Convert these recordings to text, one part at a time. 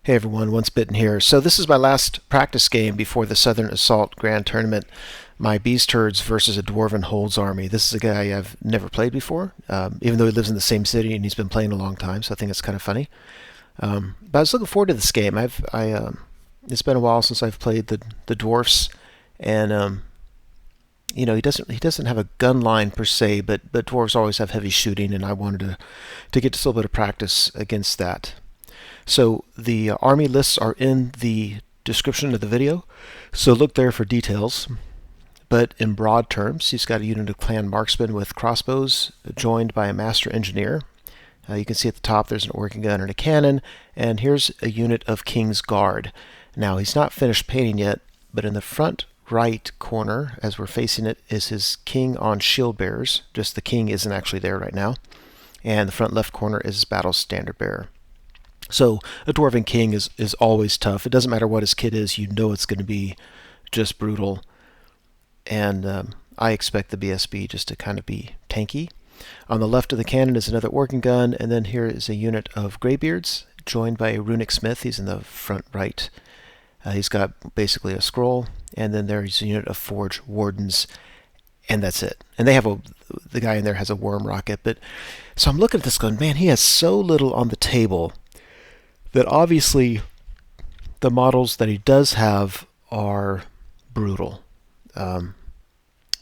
Hey everyone, Once Bitten here. So this is my last practice game before the Southern Assault Grand Tournament. My Beastlords versus a Dwarven Holds army. This is a guy I've never played before, even though he lives in the same city and he's been playing a long time, so I think it's kind of funny. But I was looking forward to this game. It's been a while since I've played the dwarfs, and you know, he doesn't have a gun line per se, but dwarves always have heavy shooting, and I wanted to get just a little bit of practice against that. So the army lists are in the description of the video, so look there for details. But in broad terms, he's got a unit of clan marksmen with crossbows joined by a master engineer. You can see at the top there's an organ gun and a cannon, and here's a unit of King's Guard. Now he's not finished painting yet, but in the front right corner, as we're facing it, is his king on shield bearers. Just the king isn't actually there right now. And the front left corner is his battle standard bearer. So a Dwarven King is always tough. It doesn't matter what his kit is, you know it's going to be just brutal. And I expect the BSB just to kind of be tanky. On the left of the cannon is another organ gun, and then here is a unit of Greybeards, joined by a Runic Smith. He's in the front right. He's got basically a scroll, and then there's a unit of Forge Wardens, and that's it. And they have the guy in there has a worm rocket. But so I'm looking at this going, man, he has so little on the table that obviously the models that he does have are brutal.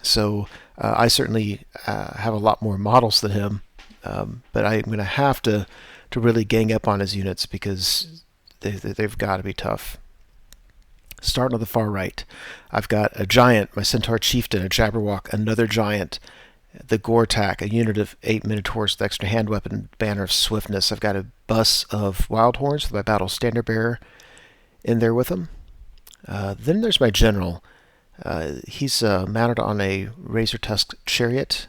So I certainly have a lot more models than him, but I'm going to have to really gang up on his units because they've got to be tough. Starting on the far right, I've got a giant, my Centaur Chieftain, a Jabberwock, another giant, the Gortach, a unit of 8 Minotaurs with extra hand weapon, banner of Swiftness. I've got a bus of Wildhorns with my battle standard bearer in there with him. Then there's my general. He's mounted on a Razortusk Chariot.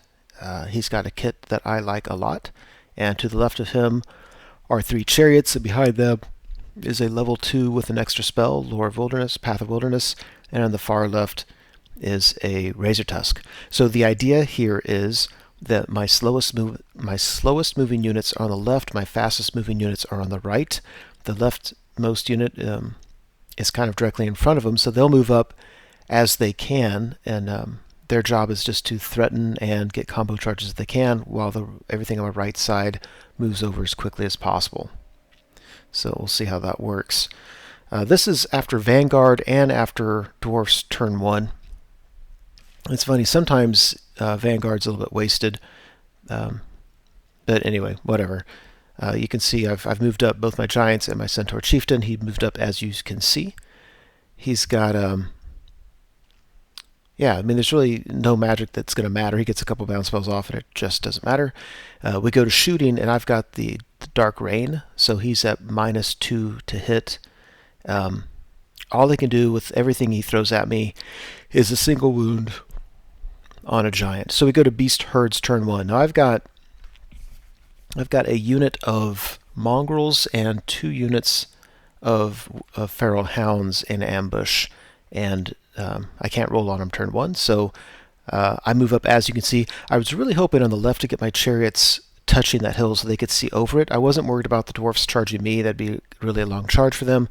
He's got a kit that I like a lot. And to the left of him are 3 chariots, and behind them is a level 2 with an extra spell, Lore of Wilderness, Path of Wilderness, and on the far left is a Razortusk. So the idea here is that my slowest moving units are on the left, my fastest moving units are on the right. The leftmost unit is kind of directly in front of them, so they'll move up as they can, and their job is just to threaten and get combo charges as they can, while everything on the right side moves over as quickly as possible. So we'll see how that works. This is after Vanguard and after Dwarfs turn 1. It's funny, sometimes Vanguard's a little bit wasted, but anyway, whatever. You can see I've moved up both my Giants and my Centaur Chieftain. He moved up, as you can see. He's got, yeah, I mean, there's really no magic that's going to matter. He gets a couple bounce spells off, and it just doesn't matter. We go to shooting, and I've got the Dark Rain, so he's at -2 to hit. All he can do with everything he throws at me is a single wound on a giant. So we go to Beast Herds turn 1. Now I've got a unit of mongrels and 2 units of feral hounds in ambush, and I can't roll on them turn 1, so I move up. As you can see, I was really hoping on the left to get my chariots touching that hill so they could see over it. I wasn't worried about the dwarfs charging me. That'd be really a long charge for them,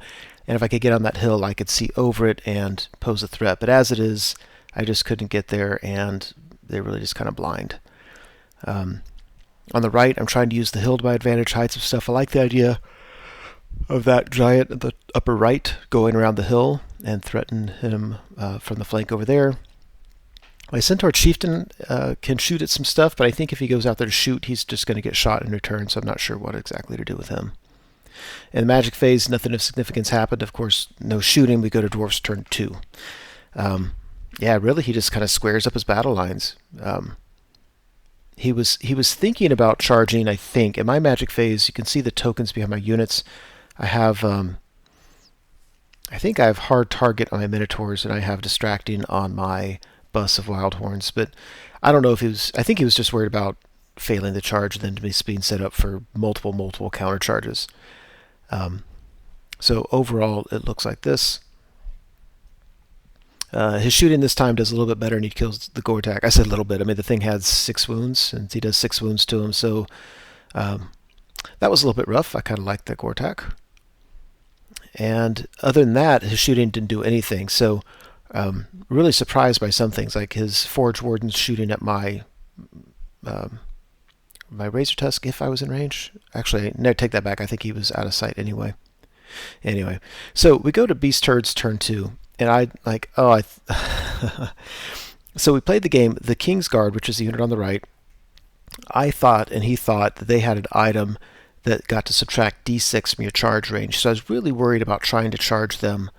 and if I could get on that hill I could see over it and pose a threat. But as it is, I just couldn't get there, and they're really just kind of blind. On the right, I'm trying to use the hill to my advantage, hide some stuff. I like the idea of that giant at the upper right going around the hill and threaten him from the flank over there. My Centaur Chieftain can shoot at some stuff, but I think if he goes out there to shoot, he's just going to get shot in return, so I'm not sure what exactly to do with him. In the magic phase, nothing of significance happened. Of course, no shooting. We go to Dwarfs turn 2. Yeah, really, he just kind of squares up his battle lines. He was thinking about charging, I think. In my magic phase, you can see the tokens behind my units. I have, I think I have hard target on my Minotaurs, and I have distracting on my bus of Wildhorns. But I don't know if I think he was just worried about failing the charge and then being set up for multiple counter charges. So overall, it looks like this. His shooting this time does a little bit better, and he kills the Gortach. I said a little bit. I mean, the thing had 6 wounds, and he does 6 wounds to him, so that was a little bit rough. I kind of liked the Gortach. And other than that, his shooting didn't do anything. So really surprised by some things, like his Forge Warden's shooting at my my Razortusk if I was in range. Actually, no, take that back. I think he was out of sight anyway. Anyway, so we go to Beastlord's turn 2, and I like, so we played the game. The Kingsguard, which is the unit on the right, I thought and he thought that they had an item that got to subtract d6 from your charge range. So I was really worried about trying to charge them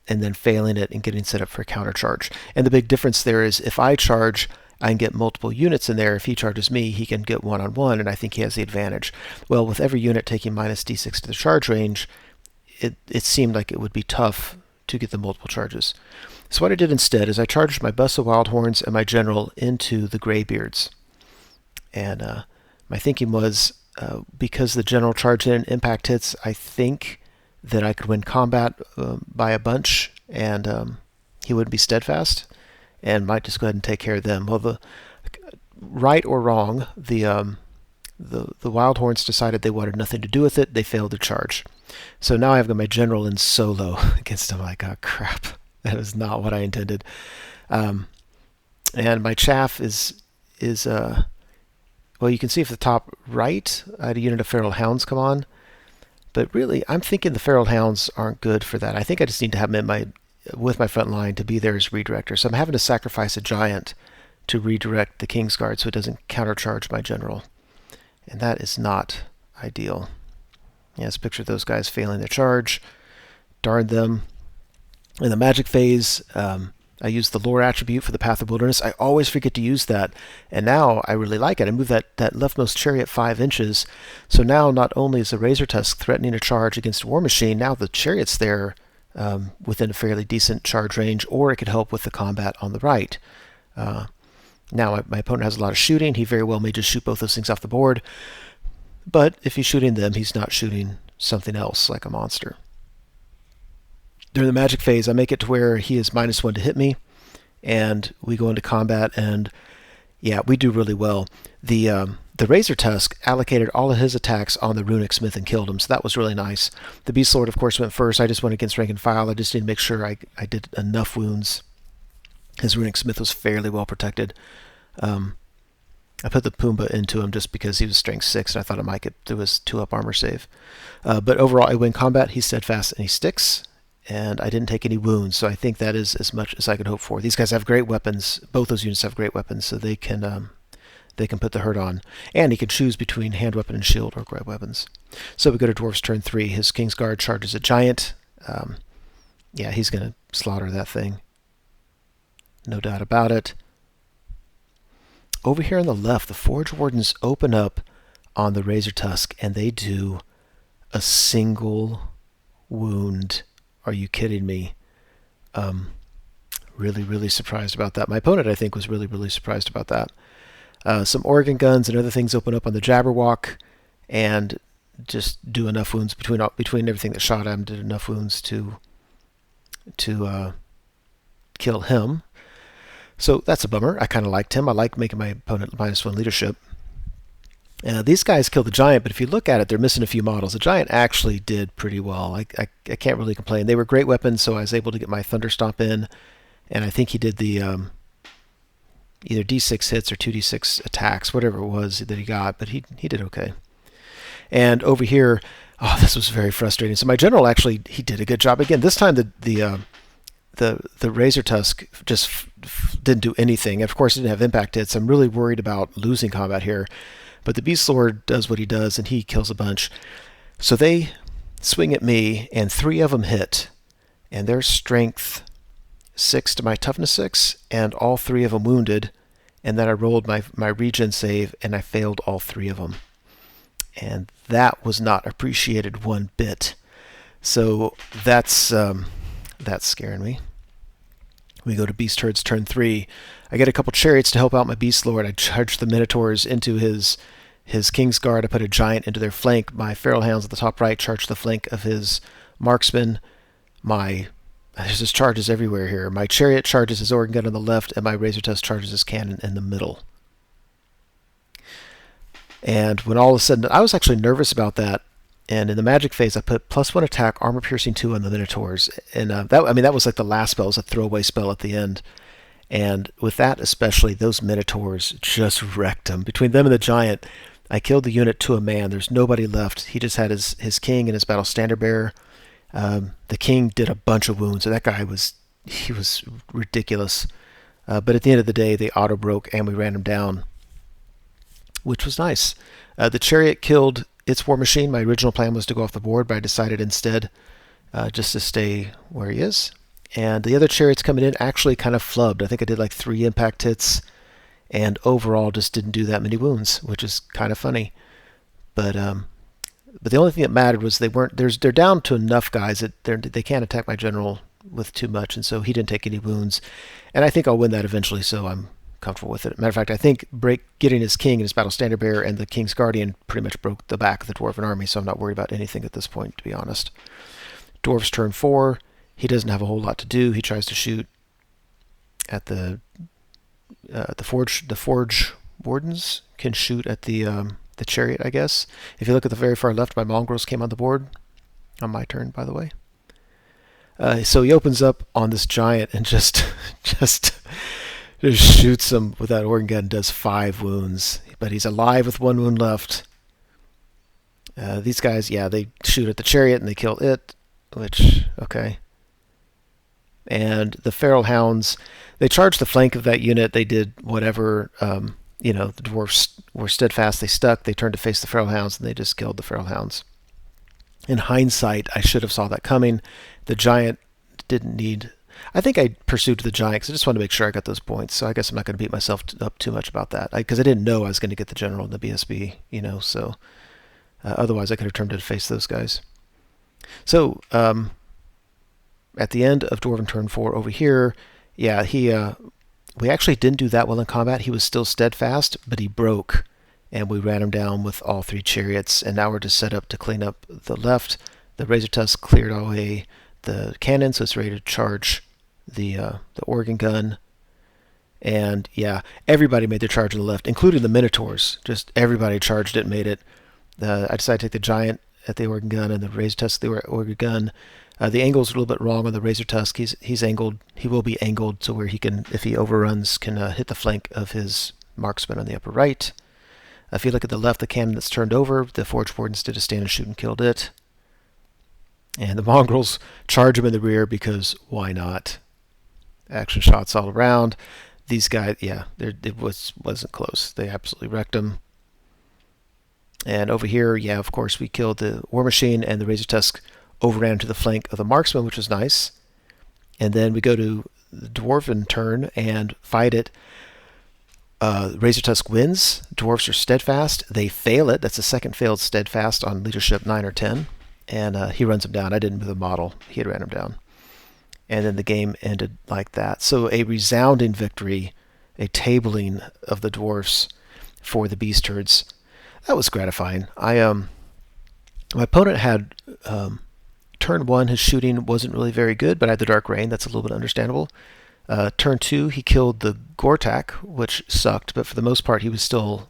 and then failing it and getting set up for a counter charge. And the big difference there is if I charge, I can get multiple units in there. If he charges me, he can get one-on-one, and I think he has the advantage. Well, with every unit taking minus d6 to the charge range, it seemed like it would be tough to get the multiple charges. So what I did instead is I charged my bus of Wildhorns and my general into the Greybeards. And my thinking was, because the general charged in impact hits, I think that I could win combat by a bunch, and he wouldn't be steadfast, and might just go ahead and take care of them. Well, right or wrong, the Wildhorns decided they wanted nothing to do with it. They failed to charge. So now I've got my general in solo against him. Like, oh crap, that is not what I intended. And my chaff is well, you can see if the top right, I had a unit of Feral Hounds come on. But really, I'm thinking the Feral Hounds aren't good for that. I think I just need to have them with my front line to be there as redirector. So I'm having to sacrifice a giant to redirect the Kingsguard so it doesn't countercharge my general. And that is not ideal. Yeah, let's picture those guys failing their charge. Darn them. In the magic phase, I use the lore attribute for the Path of Wilderness. I always forget to use that, and now I really like it. I move that leftmost chariot 5 inches, so now not only is the Razortusk threatening a charge against a War Machine, now the chariot's there within a fairly decent charge range, or it could help with the combat on the right. Now my opponent has a lot of shooting. He very well may just shoot both those things off the board, but if he's shooting them, he's not shooting something else like a monster. During the magic phase, I make it to where he is -1 to hit me, and we go into combat, and yeah, we do really well. The Razortusk allocated all of his attacks on the Runic Smith and killed him, so that was really nice. The Beastlord, of course, went first. I just went against rank and file. I just need to make sure I did enough wounds. His Runic Smith was fairly well protected. I put the Pumbaa into him just because he was strength 6, and I thought I might get through his 2-up armor save. But overall, I win combat. He's steadfast, and he sticks. And I didn't take any wounds, so I think that is as much as I could hope for. These guys have great weapons. Both those units have great weapons, so they can put the hurt on. And he can choose between hand weapon and shield or great weapons. So we go to Dwarf's turn 3. His Kingsguard charges a giant. Yeah, he's going to slaughter that thing. No doubt about it. Over here on the left, the Forge Wardens open up on the Razortusk, and they do a single wound. Are you kidding me? Really, really surprised about that. My opponent, I think, was really, really surprised about that. Some Oregon guns and other things open up on the Jabberwock, and just do enough wounds between everything that shot him. Did enough wounds to kill him. So that's a bummer. I kind of liked him. I like making my opponent -1 leadership. These guys killed the giant, but if you look at it, they're missing a few models. The giant actually did pretty well. I can't really complain. They were great weapons, so I was able to get my Thunderstomp in, and I think he did the either D6 hits or 2D6 attacks, whatever it was that he got, but he did okay. And over here, oh, this was very frustrating. So my general actually, he did a good job. Again, this time the Razortusk just didn't do anything. Of course, it didn't have impact hits. I'm really worried about losing combat here. But the Beastlord does what he does, and he kills a bunch. So they swing at me, and 3 of them hit. And they're strength 6 to my toughness 6, and all 3 of them wounded. And then I rolled my regen save, and I failed all 3 of them. And that was not appreciated one bit. So that's scaring me. We go to Beastlord's turn 3. I get a couple chariots to help out my Beastlord. I charge the Minotaurs into his Kingsguard. I put a giant into their flank. My Feral Hounds at the top right charge the flank of his marksman. There's just charges everywhere here. My Chariot charges his organ gun on the left, and my Razortusk charges his cannon in the middle. And when all of a sudden, I was actually nervous about that, And in the magic phase, I put +1 attack, armor piercing 2 on the Minotaurs, and that was like the last spell, it was a throwaway spell at the end. And with that especially, those Minotaurs just wrecked them. Between them and the giant, I killed the unit to a man. There's nobody left. He just had his king and his battle standard bearer. The king did a bunch of wounds, so that guy was ridiculous. But at the end of the day, they auto broke and we ran him down, which was nice. The Chariot killed its war machine. My original plan was to go off the board, but I decided instead just to stay where he is. And the other Chariots coming in actually kind of flubbed. I think I did like 3 impact hits, and overall just didn't do that many wounds, which is kind of funny. But the only thing that mattered was they're down to enough guys that they can't attack my general with too much, and so he didn't take any wounds. And I think I'll win that eventually, so I'm comfortable with it. Matter of fact, I think getting his king and his battle standard bearer and the king's guardian pretty much broke the back of the dwarven army, so I'm not worried about anything at this point, to be honest. Dwarves turn 4. He doesn't have a whole lot to do. He tries to shoot at the forge. The forge wardens can shoot at the chariot, I guess. If you look at the very far left, my mongrels came on the board on my turn, by the way. So he opens up on this giant and just shoots him with that organ gun. Does 5 wounds, but he's alive with 1 wound left. These guys, yeah, they shoot at the chariot and they kill it, which okay. And the feral hounds, they charged the flank of that unit. They did whatever, the dwarfs were steadfast. They stuck. They turned to face the feral hounds, and they just killed the feral hounds. In hindsight, I should have saw that coming. The giant didn't need... I think I pursued the giant because I just wanted to make sure I got those points. So I guess I'm not going to beat myself up too much about that. Because I didn't know I was going to get the general and the BSB, so... otherwise, I could have turned to face those guys. So... at the end of Dwarven turn 4 over here, yeah, we actually didn't do that well in combat. He was still steadfast, but he broke, and we ran him down with all 3 chariots, and now we're just set up to clean up the left. The Razortusk cleared away the cannon, so it's ready to charge the organ gun. And yeah, everybody made their charge on the left, including the Minotaurs. Just everybody charged it and made it. I decided to take the giant at the organ gun and the Razortusk the organ gun. The angle's a little bit wrong on the Razortusk. He's angled. He will be angled to where he can, if he overruns, can hit the flank of his marksman on the upper right. If you look at the left, the cannon that's turned over, the Forge Wardens did a stand and shoot and killed it. And the Mongrels charge him in the rear because why not? Action shots all around. These guys, yeah, it wasn't close. They absolutely wrecked him. And over here, yeah, of course, we killed the War Machine, and the Razortusk overran to the flank of the marksman, which was nice. And then we go to the Dwarven turn and fight it. Razortusk wins. Dwarves are steadfast. They fail it. That's the second failed steadfast on leadership 9 or 10. And he runs him down. I didn't move the model. He had ran him down. And then the game ended like that. So a resounding victory, a tabling of the dwarfs for the beast herds. That was gratifying. My opponent had... turn 1, his shooting wasn't really very good, but I had the Dark Rain. That's a little bit understandable. Turn 2, he killed the Gortach, which sucked, but for the most part, he was still...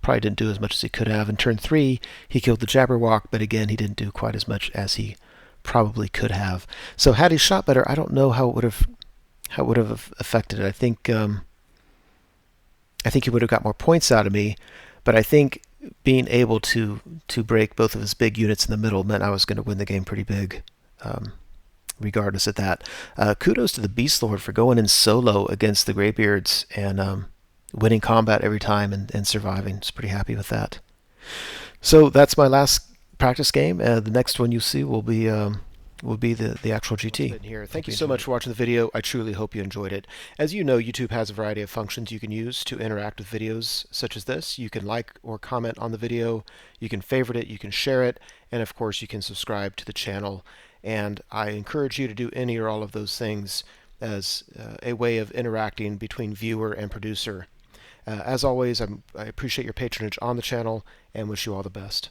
probably didn't do as much as he could have. In turn 3, he killed the Jabberwock, but again, he didn't do quite as much as he probably could have. So had he shot better, I don't know how it would have affected it. I think he would have got more points out of me, but I think being able to break both of his big units in the middle meant I was going to win the game pretty big, regardless of that. Kudos to the Beastlord for going in solo against the Greybeards and winning combat every time and surviving. Just pretty happy with that. So that's my last practice game. The next one you see will be the actual GT. Here. Thank you so much for watching the video. I truly hope you enjoyed it. As you know, YouTube has a variety of functions you can use to interact with videos such as this. You can like or comment on the video, you can favorite it, you can share it, and of course you can subscribe to the channel. And I encourage you to do any or all of those things as a way of interacting between viewer and producer. As always, I appreciate your patronage on the channel and wish you all the best.